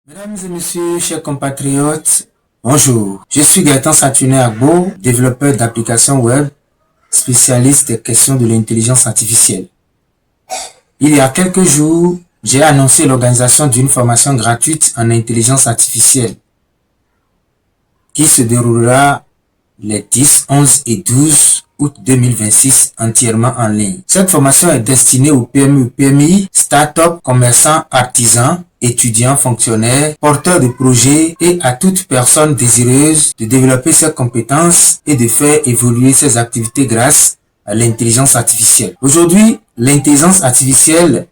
Mesdames et messieurs, chers compatriotes, bonjour. Je suis Gaëtan Saturnin-Agbo, développeur d'applications web, spécialiste des questions de l'intelligence artificielle. Il y a quelques jours, j'ai annoncé l'organisation d'une formation gratuite en intelligence artificielle qui se déroulera les 10, 11 et 12 août 2026 entièrement en ligne. Cette formation est destinée aux PME, PMI, start-up, commerçants, artisans, étudiants, fonctionnaires, porteurs de projets et à toute personne désireuse de développer ses compétences et de faire évoluer ses activités grâce à l'intelligence artificielle. Aujourd'hui, l'intelligence artificielle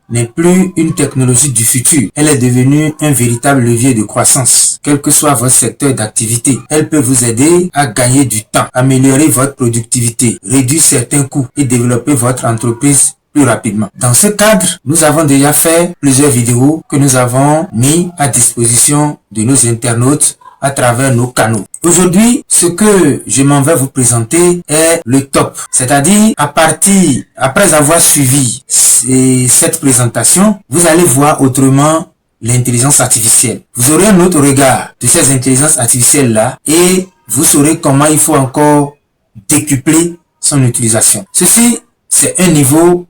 n'est plus une technologie du futur. Elle est devenue un véritable levier de croissance. Quel que soit votre secteur d'activité, elle peut vous aider à gagner du temps, améliorer votre productivité, réduire certains coûts et développer votre entreprise plus rapidement. Dans ce cadre, nous avons déjà fait plusieurs vidéos que nous avons mis à disposition de nos internautes à travers nos canaux. Aujourd'hui, ce que je m'en vais vous présenter est le top. C'est-à-dire, après avoir suivi cette présentation, vous allez voir autrement l'intelligence artificielle. Vous aurez un autre regard de ces intelligences artificielles-là et vous saurez comment il faut encore décupler son utilisation. Ceci, c'est un niveau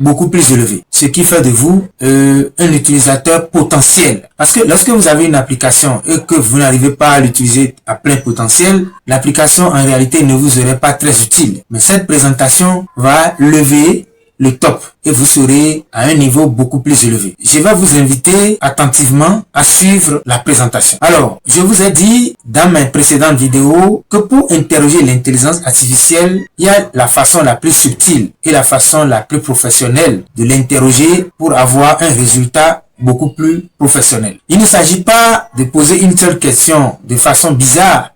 beaucoup plus élevé, ce qui fait de vous un utilisateur potentiel. Parce que lorsque vous avez une application et que vous n'arrivez pas à l'utiliser à plein potentiel, l'application en réalité ne vous serait pas très utile. Mais cette présentation va lever le top et vous serez à un niveau beaucoup plus élevé. Je vais vous inviter attentivement à suivre la présentation. Alors, je vous ai dit dans mes précédentes vidéos que pour interroger l'intelligence artificielle, il y a la façon la plus subtile et la façon la plus professionnelle de l'interroger pour avoir un résultat beaucoup plus professionnel. Il ne s'agit pas de poser une seule question de façon bizarre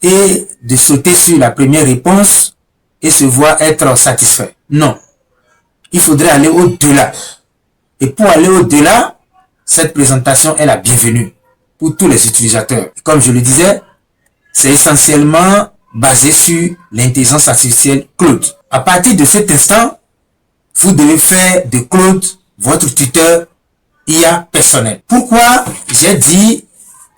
et de sauter sur la première réponse et se voir être satisfait. Non. Il faudrait aller au-delà. Et pour aller au-delà, cette présentation est la bienvenue pour tous les utilisateurs. Comme je le disais, c'est essentiellement basé sur l'intelligence artificielle Claude. À partir de cet instant, vous devez faire de Claude votre tuteur IA personnel. Pourquoi j'ai dit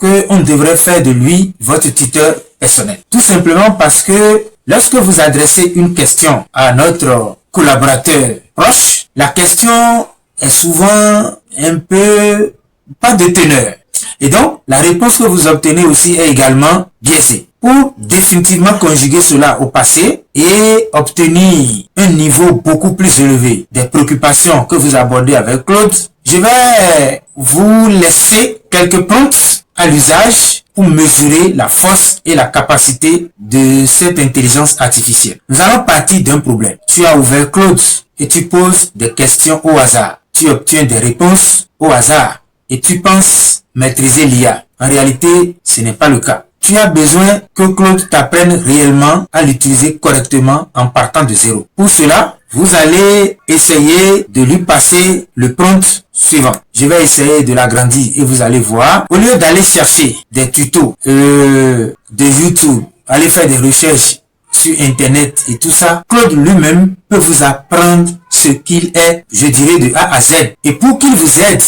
qu'on devrait faire de lui votre tuteur personnel? Tout simplement parce que lorsque vous adressez une question à notre collaborateur proche, la question est souvent un peu pas de teneur. Et donc, la réponse que vous obtenez aussi est également biaisée. Pour définitivement conjuguer cela au passé et obtenir un niveau beaucoup plus élevé des préoccupations que vous abordez avec Claude, je vais vous laisser quelques prompts à l'usage pour mesurer la force et la capacité de cette intelligence artificielle. Nous allons partir d'un problème. Tu as ouvert Claude et tu poses des questions au hasard. Tu obtiens des réponses au hasard et tu penses maîtriser l'IA. En réalité, ce n'est pas le cas. Tu as besoin que Claude t'apprenne réellement à l'utiliser correctement en partant de zéro. Pour cela, vous allez essayer de lui passer le prompt suivant. Je vais essayer de l'agrandir et vous allez voir. Au lieu d'aller chercher des tutos de YouTube, aller faire des recherches sur Internet et tout ça, Claude lui-même peut vous apprendre ce qu'il est, je dirais, de A à Z. Et pour qu'il vous aide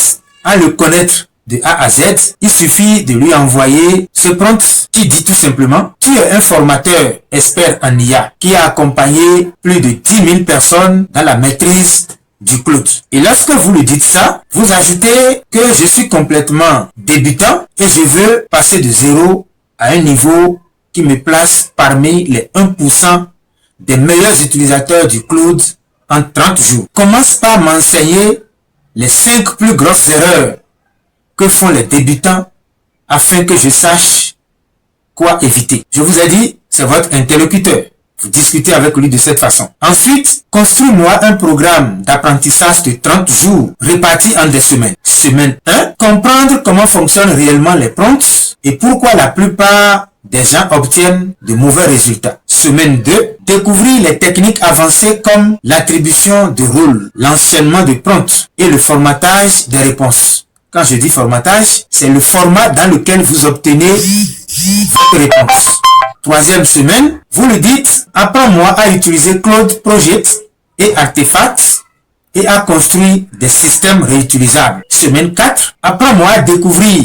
à le connaître de A à Z, il suffit de lui envoyer ce prompt qui dit tout simplement: tu es un formateur expert en IA qui a accompagné plus de 10 000 personnes dans la maîtrise du Claude. Et lorsque vous lui dites ça, vous ajoutez que je suis complètement débutant et je veux passer de 0 à un niveau qui me place parmi les 1% des meilleurs utilisateurs du Claude en 30 jours. Commence par m'enseigner les 5 plus grosses erreurs que font les débutants afin que je sache quoi éviter. Je vous ai dit, c'est votre interlocuteur. Vous discutez avec lui de cette façon. Ensuite, construis-moi un programme d'apprentissage de 30 jours réparti en des semaines. Semaine 1, comprendre comment fonctionnent réellement les prompts et pourquoi la plupart des gens obtiennent de mauvais résultats. Semaine 2, découvrir les techniques avancées comme l'attribution de rôles, l'enchaînement de prompts et le formatage des réponses. Quand je dis formatage, c'est le format dans lequel vous obtenez votre réponse. Troisième semaine, vous lui dites: apprends-moi à utiliser Claude Project et Artefact et à construire des systèmes réutilisables. Semaine 4, apprends-moi à découvrir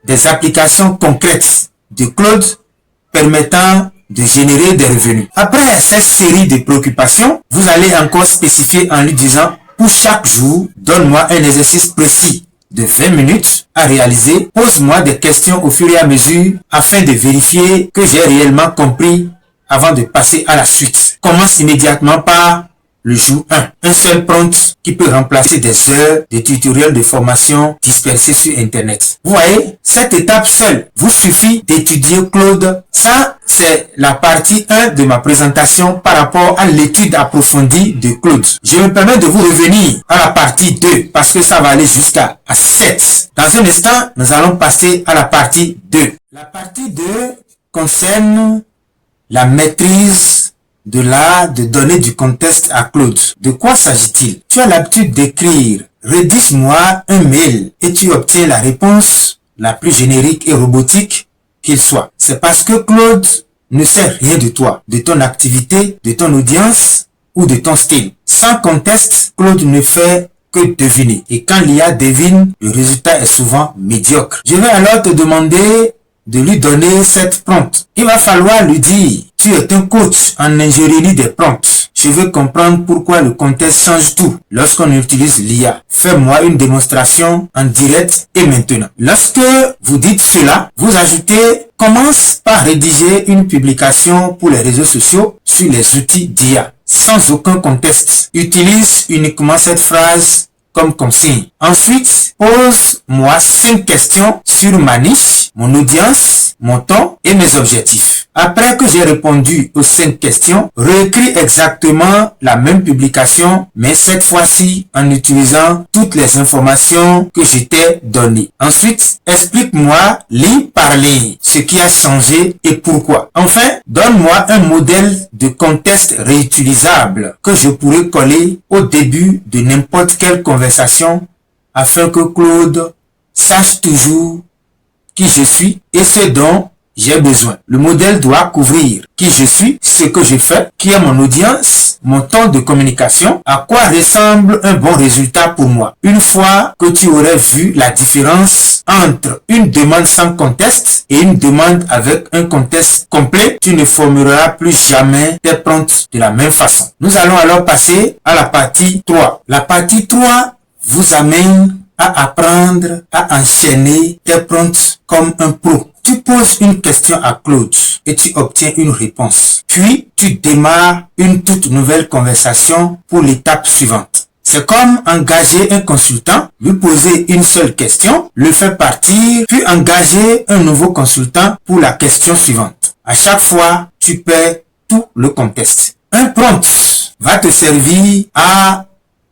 des applications concrètes de Claude permettant de générer des revenus. Après cette série de préoccupations, vous allez encore spécifier en lui disant pour chaque jour, donne-moi un exercice précis de 20 minutes à réaliser. Pose-moi des questions au fur et à mesure afin de vérifier que j'ai réellement compris avant de passer à la suite. Commence immédiatement par le jour 1. Un seul prompt qui peut remplacer des heures de tutoriels de formation dispersés sur Internet. Vous voyez, cette étape seule vous suffit d'étudier Claude. Ça, c'est la partie 1 de ma présentation par rapport à l'étude approfondie de Claude. Je me permets de vous revenir à la partie 2 parce que ça va aller jusqu'à 7. Dans un instant, nous allons passer à la partie 2. La partie 2 concerne la maîtrise de l'art de donner du contexte à Claude. De quoi s'agit-il? Tu as l'habitude d'écrire « Rédige-moi un mail » et tu obtiens la réponse la plus générique et robotique qu'il soit. C'est parce que Claude ne sait rien de toi, de ton activité, de ton audience ou de ton style. Sans contexte, Claude ne fait que deviner. Et quand l'IA devine, le résultat est souvent médiocre. Je vais alors te demander de lui donner cette prompte. Il va falloir lui dire, tu es un coach en ingénierie des prompts. Je veux comprendre pourquoi le contexte change tout lorsqu'on utilise l'IA. Fais-moi une démonstration en direct et maintenant. Lorsque vous dites cela, vous ajoutez, commence par rédiger une publication pour les réseaux sociaux sur les outils d'IA. Sans aucun contexte. Utilise uniquement cette phrase comme consigne. Ensuite, pose-moi 5 questions sur ma niche, mon audience, mon ton et mes objectifs. Après que j'ai répondu aux 5 questions, réécris exactement la même publication, mais cette fois-ci en utilisant toutes les informations que je t'ai données. Ensuite, explique-moi ligne par ligne ce qui a changé et pourquoi. Enfin, donne-moi un modèle de contexte réutilisable que je pourrais coller au début de n'importe quelle conversation afin que Claude sache toujours qui je suis et ce dont j'ai besoin. Le modèle doit couvrir qui je suis, ce que je fais, qui est mon audience, mon ton de communication, à quoi ressemble un bon résultat pour moi. Une fois que tu aurais vu la différence entre une demande sans contexte et une demande avec un contexte complet, tu ne formuleras plus jamais tes prompts de la même façon. Nous allons alors passer à la partie 3. La partie 3 vous amène à apprendre à enchaîner tes prompts comme un pro. Tu poses une question à Claude et tu obtiens une réponse. Puis, tu démarres une toute nouvelle conversation pour l'étape suivante. C'est comme engager un consultant, lui poser une seule question, le faire partir, puis engager un nouveau consultant pour la question suivante. À chaque fois, tu perds tout le contexte. Un prompt va te servir à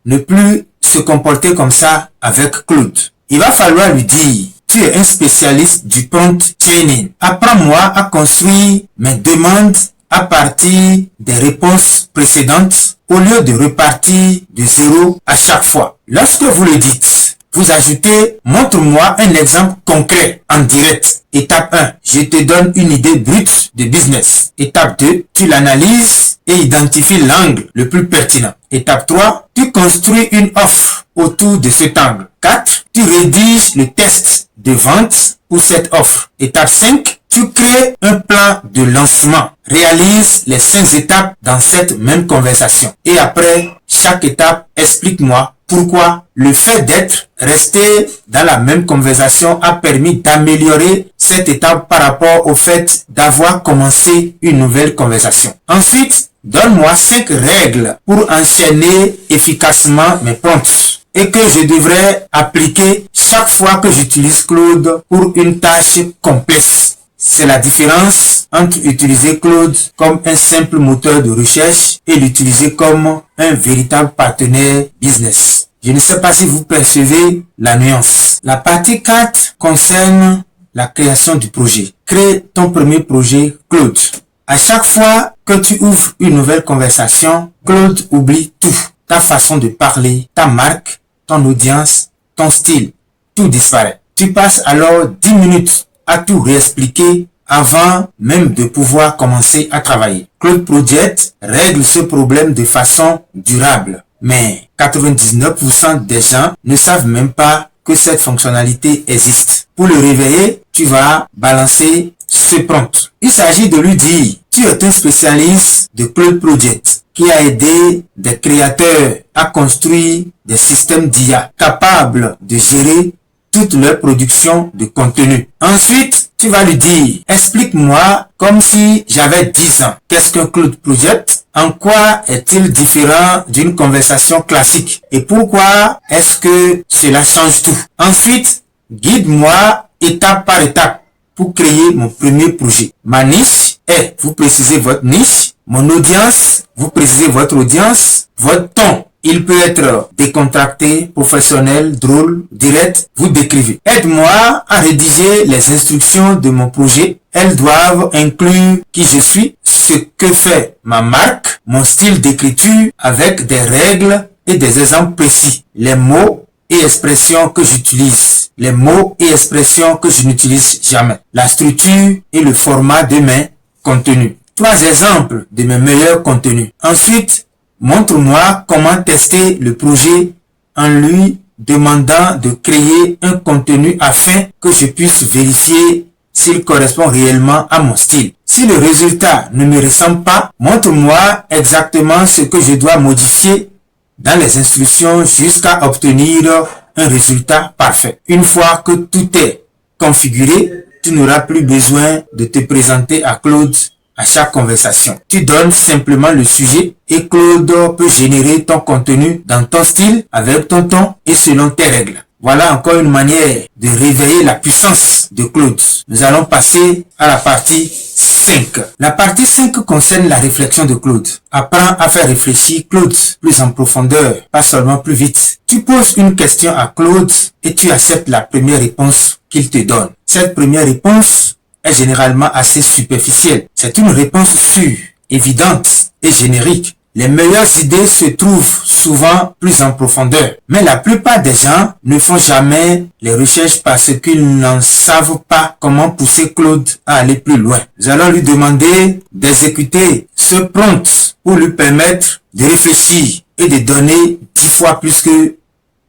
ne plus se comporter comme ça avec Claude. Il va falloir lui dire, tu es un spécialiste du prompt chaining. Apprends-moi à construire mes demandes à partir des réponses précédentes au lieu de repartir de zéro à chaque fois. Lorsque vous le dites, vous ajoutez, montre-moi un exemple concret en direct. Étape 1, je te donne une idée brute de business. Étape 2, tu l'analyses et identifies l'angle le plus pertinent. Étape 3, tu construis une offre autour de cet angle. 4, tu rédiges le test de vente pour cette offre. Étape 5, tu crées un plan de lancement. Réalise les 5 étapes dans cette même conversation. Et après chaque étape, explique-moi pourquoi le fait d'être resté dans la même conversation a permis d'améliorer cette étape par rapport au fait d'avoir commencé une nouvelle conversation. Ensuite, donne-moi 5 règles pour enchaîner efficacement mes prompts et que je devrais appliquer chaque fois que j'utilise Claude pour une tâche complexe. C'est la différence entre utiliser Claude comme un simple moteur de recherche et l'utiliser comme un véritable partenaire business. Je ne sais pas si vous percevez la nuance. La partie 4 concerne la création du projet. Crée ton premier projet Claude. À chaque fois que tu ouvres une nouvelle conversation, Claude oublie tout. Ta façon de parler, ta marque, ton audience, ton style. Tout disparaît. Tu passes alors 10 minutes à tout réexpliquer avant même de pouvoir commencer à travailler. Claude Project règle ce problème de façon durable. Mais 99% des gens ne savent même pas que cette fonctionnalité existe. Pour le réveiller, tu vas balancer ce prompt. Il s'agit de lui dire, tu es un spécialiste de Cloud Project qui a aidé des créateurs à construire des systèmes d'IA capables de gérer toute leur production de contenu. Ensuite, tu vas lui dire, explique-moi comme si j'avais 10 ans. Qu'est-ce qu'un Cloud Project? En quoi est-il différent d'une conversation classique? Et pourquoi est-ce que cela change tout? Ensuite, guide-moi étape par étape pour créer mon premier projet. Ma niche est, vous précisez votre niche. Mon audience, vous précisez votre audience. Votre ton, il peut être décontracté, professionnel, drôle, direct, vous décrivez. Aide-moi à rédiger les instructions de mon projet. Elles doivent inclure qui je suis, ce que fait ma marque, mon style d'écriture avec des règles et des exemples précis. Les mots et expressions que j'utilise. Les mots et expressions que je n'utilise jamais. La structure et le format de mes contenus. 3 exemples de mes meilleurs contenus. Ensuite, montre-moi comment tester le projet en lui demandant de créer un contenu afin que je puisse vérifier s'il correspond réellement à mon style. Si le résultat ne me ressemble pas, montre-moi exactement ce que je dois modifier dans les instructions jusqu'à obtenir un résultat parfait. Une fois que tout est configuré, tu n'auras plus besoin de te présenter à Claude à chaque conversation. Tu donnes simplement le sujet et Claude peut générer ton contenu dans ton style, avec ton ton et selon tes règles. Voilà encore une manière de réveiller la puissance de Claude. Nous allons passer à la partie 5. La partie 5 concerne la réflexion de Claude. Apprends à faire réfléchir Claude plus en profondeur, pas seulement plus vite. Tu poses une question à Claude et tu acceptes la première réponse qu'il te donne. Cette première réponse est généralement assez superficielle. C'est une réponse sûre, évidente et générique. Les meilleures idées se trouvent souvent plus en profondeur. Mais la plupart des gens ne font jamais les recherches parce qu'ils n'en savent pas comment pousser Claude à aller plus loin. Nous allons lui demander d'exécuter ce prompt pour lui permettre de réfléchir et de donner 10 fois plus que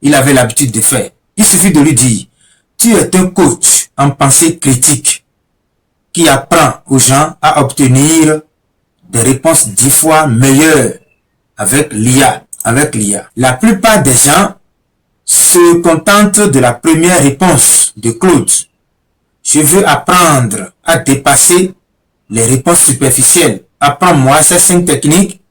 il avait l'habitude de faire. Il suffit de lui dire, tu es un coach en pensée critique qui apprend aux gens à obtenir des réponses 10 fois meilleures avec l'IA. La plupart des gens se contentent de la première réponse de Claude. Je veux apprendre à dépasser les réponses superficielles. Apprends-moi ces 5 techniques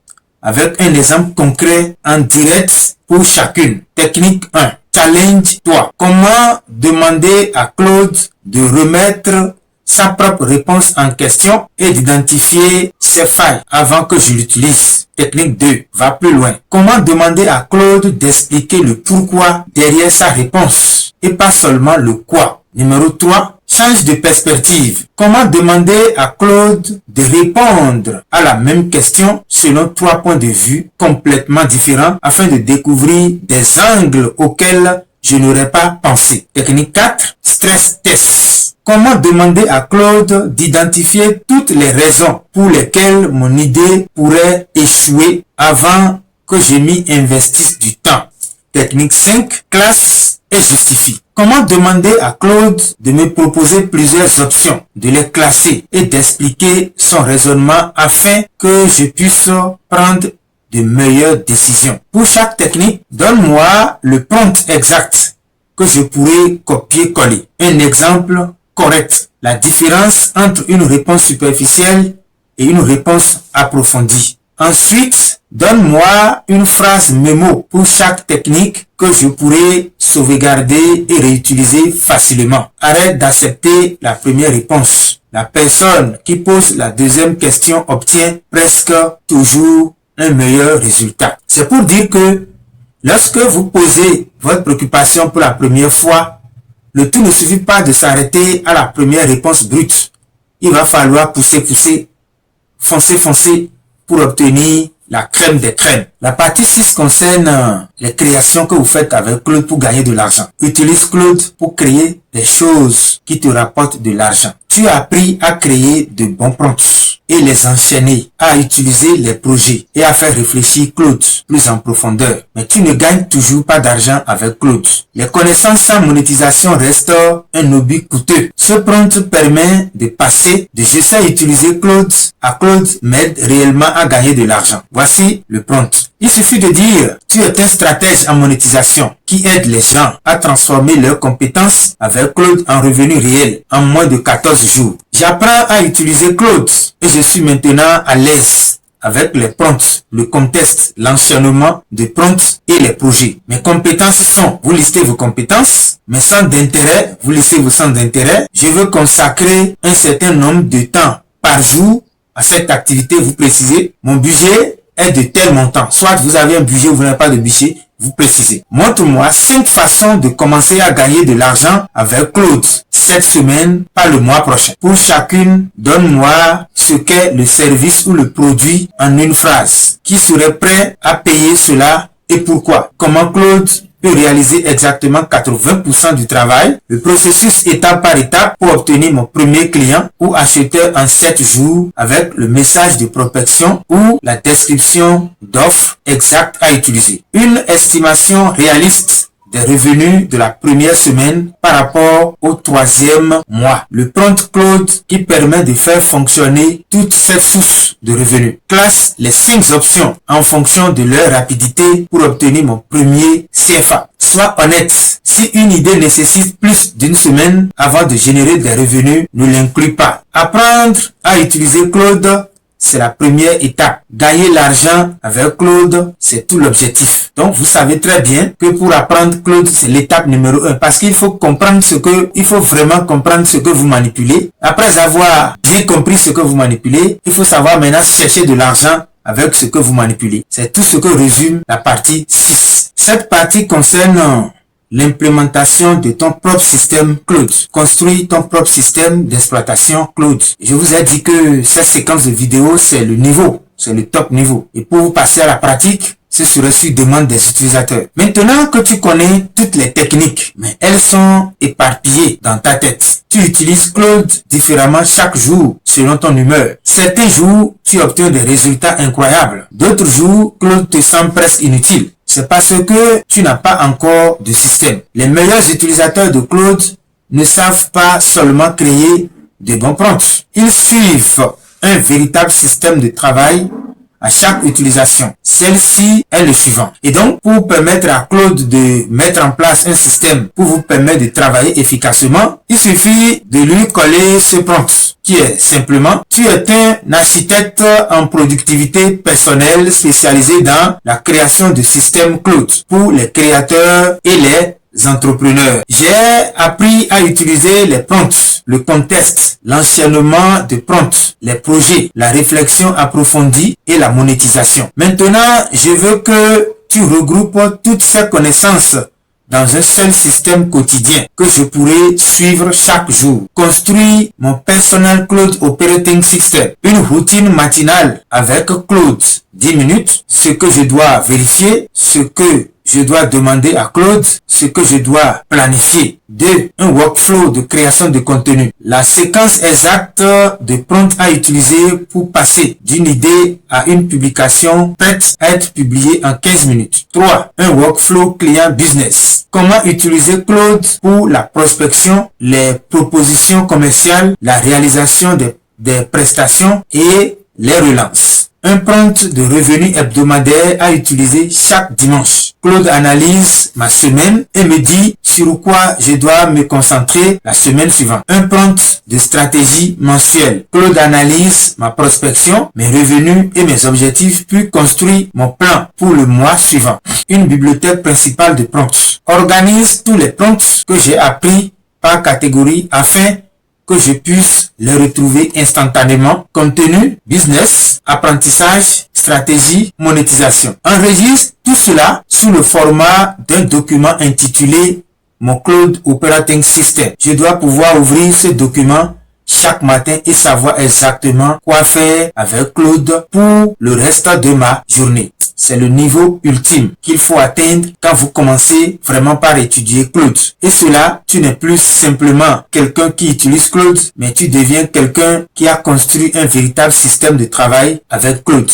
avec un exemple concret en direct pour chacune. Technique 1. Challenge-toi. Comment demander à Claude de remettre sa propre réponse en question et d'identifier ses failles avant que je l'utilise. Technique 2. Va plus loin. Comment demander à Claude d'expliquer le pourquoi derrière sa réponse et pas seulement le quoi. Numéro 3. Change de perspective. Comment demander à Claude de répondre à la même question selon 3 points de vue complètement différents afin de découvrir des angles auxquels je n'aurais pas pensé. Technique 4. Stress test. Comment demander à Claude d'identifier toutes les raisons pour lesquelles mon idée pourrait échouer avant que je m'y investisse du temps. Technique 5. Classe et justifie. Comment demander à Claude de me proposer plusieurs options, de les classer et d'expliquer son raisonnement afin que je puisse prendre de meilleures décisions. Pour chaque technique, donne-moi le prompt exact que je pourrais copier-coller. Un exemple correct. La différence entre une réponse superficielle et une réponse approfondie. Ensuite, donne-moi une phrase mémo pour chaque technique que je pourrais sauvegarder et réutiliser facilement. Arrête d'accepter la première réponse. La personne qui pose la deuxième question obtient presque toujours un meilleur résultat. C'est pour dire que lorsque vous posez votre préoccupation pour la première fois, le tout ne suffit pas de s'arrêter à la première réponse brute. Il va falloir pousser, foncer pour obtenir la crème des crèmes. La partie 6 concerne les créations que vous faites avec Claude pour gagner de l'argent. Utilise Claude pour créer des choses qui te rapportent de l'argent. Tu as appris à créer de bons prompts. et les enchaîner à utiliser les projets et à faire réfléchir Claude plus en profondeur. Mais tu ne gagnes toujours pas d'argent avec Claude. Les connaissances sans monétisation restent un hobby coûteux. Ce prompt permet de passer de je sais utiliser Claude à Claude m'aide réellement à gagner de l'argent. Voici le prompt. Il suffit de dire tu es un stratège en monétisation qui aide les gens à transformer leurs compétences avec Claude en revenus réels en moins de 14 jours. J'apprends à utiliser Claude et je suis maintenant à l'aise avec les prompts, le contexte, l'enchaînement de prompts et les projets. Mes compétences sont, vous listez vos compétences, mes centres d'intérêt, vous listez vos centres d'intérêt. Je veux consacrer un certain nombre de temps par jour à cette activité, vous précisez. Mon budget est de tel montant. Soit vous avez un budget ou vous n'avez pas de budget, vous précisez. Montre-moi 5 façons de commencer à gagner de l'argent avec Claude cette semaine, pas le mois prochain. Pour chacune, donne-moi ce qu'est le service ou le produit en une phrase. Qui serait prêt à payer cela et pourquoi? Comment Claude peut réaliser exactement 80% du travail. Le processus étape par étape pour obtenir mon premier client ou acheteur en 7 jours avec le message de prospection ou la description d'offres exacte à utiliser. Une estimation réaliste des revenus de la première semaine par rapport au 3e mois. Le prompt Claude qui permet de faire fonctionner toute cette source de revenus. Classe les 5 options en fonction de leur rapidité pour obtenir mon premier CFA. Sois honnête. Si une idée nécessite plus d'une semaine avant de générer des revenus, ne l'inclus pas. Apprendre à utiliser Claude, c'est la première étape. Gagner l'argent avec Claude, c'est tout l'objectif. Donc, vous savez très bien que pour apprendre Claude, c'est l'étape numéro 1. Parce qu'il faut comprendre il faut vraiment comprendre ce que vous manipulez. Après avoir bien compris ce que vous manipulez, il faut savoir maintenant chercher de l'argent avec ce que vous manipulez. C'est tout ce que résume la partie 6. Cette partie concerne l'implémentation de ton propre système Claude. Construis ton propre système d'exploitation Claude. Je vous ai dit que cette séquence de vidéos, c'est le niveau, c'est le top niveau. Et pour vous passer à la pratique, ce serait sur demande des utilisateurs. Maintenant que tu connais toutes les techniques, mais elles sont éparpillées dans ta tête. Tu utilises Claude différemment chaque jour selon ton humeur. Certains jours, tu obtiens des résultats incroyables. D'autres jours, Claude te semble presque inutile. C'est parce que tu n'as pas encore de système. Les meilleurs utilisateurs de Claude ne savent pas seulement créer de bons prompts. Ils suivent un véritable système de travail à chaque utilisation. Celle-ci est le suivant. Et donc, pour permettre à Claude de mettre en place un système pour vous permettre de travailler efficacement, il suffit de lui coller ce prompt qui est simplement, tu es un architecte en productivité personnelle spécialisé dans la création de systèmes Claude pour les créateurs et les entrepreneurs. J'ai appris à utiliser les prompts, le contexte, l'enchaînement de prompts, les projets, la réflexion approfondie et la monétisation. Maintenant, je veux que tu regroupes toutes ces connaissances dans un seul système quotidien que je pourrai suivre chaque jour. Construis mon Personal Claude Operating System. Une routine matinale avec Claude. 10 minutes. Ce que je dois vérifier. Ce que je dois demander à Claude. Ce que je dois planifier. 2. Un workflow de création de contenu. La séquence exacte de prompts à utiliser pour passer d'une idée à une publication prête à être publiée en 15 minutes. 3. Un workflow client business. Comment utiliser Claude pour la prospection, les propositions commerciales, la réalisation des prestations et les relances. Un prompt de revenus hebdomadaire à utiliser chaque dimanche. Claude analyse ma semaine et me dit sur quoi je dois me concentrer la semaine suivante. Un prompt de stratégie mensuelle. Claude analyse ma prospection, mes revenus et mes objectifs puis construit mon plan pour le mois suivant. Une bibliothèque principale de prompts. Organise tous les prompts que j'ai appris par catégorie afin que je puisse les retrouver instantanément. Contenu, business, apprentissage, stratégie, monétisation. Enregistre tout cela sous le format d'un document intitulé mon Claude Operating System. Je dois pouvoir ouvrir ce document chaque matin et savoir exactement quoi faire avec Claude pour le reste de ma journée. C'est le niveau ultime qu'il faut atteindre quand vous commencez vraiment par étudier Claude. Et cela, tu n'es plus simplement quelqu'un qui utilise Claude, mais tu deviens quelqu'un qui a construit un véritable système de travail avec Claude.